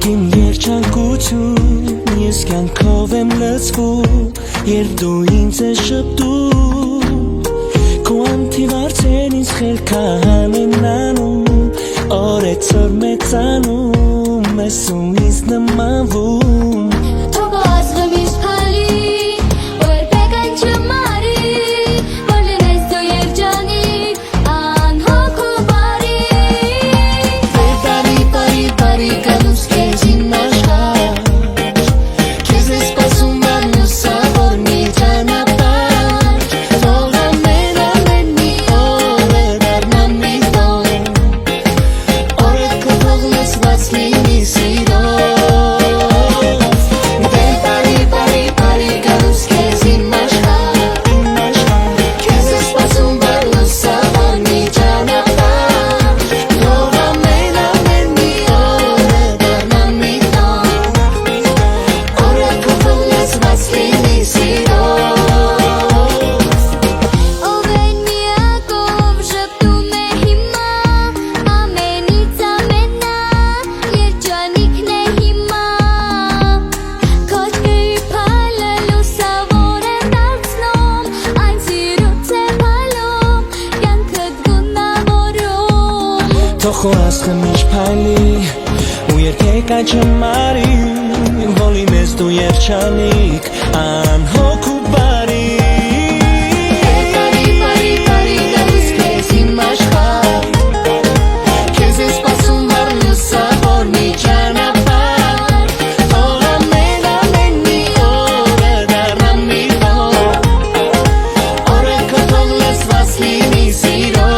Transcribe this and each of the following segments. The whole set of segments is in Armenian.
Իմ երջանկություն ես կյանքով եմ լցվում Երբ դու ինձ ես շպտում Քո անթիվ հարցերն ինձ խելքահան են անում Օրեցօր մեծանում ես ու ինձ նմանվում Թող ասխը միշտ փայլի ու երբեք այդ չմարի Որ լինես դու երջանիկ, անհոգ ու բարի Բարի գալուս քեզ իմ աշխարհ Քեզ ես սպասում վառ լուսավոր մի ճանապարհ Թող ամեն մի օրը դառնա մի օր Օրը քո թող լցված լինի սիրո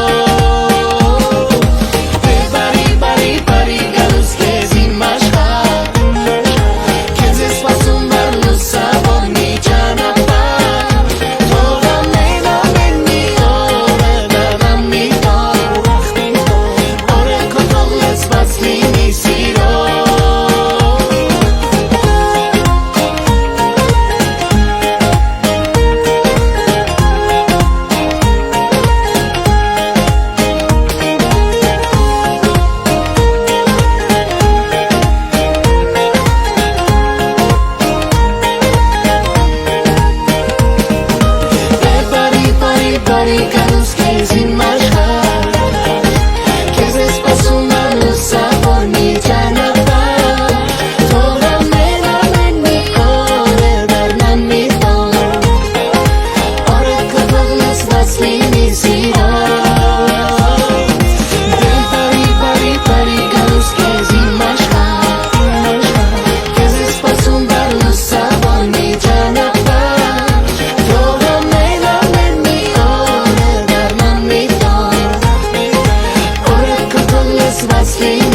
Let's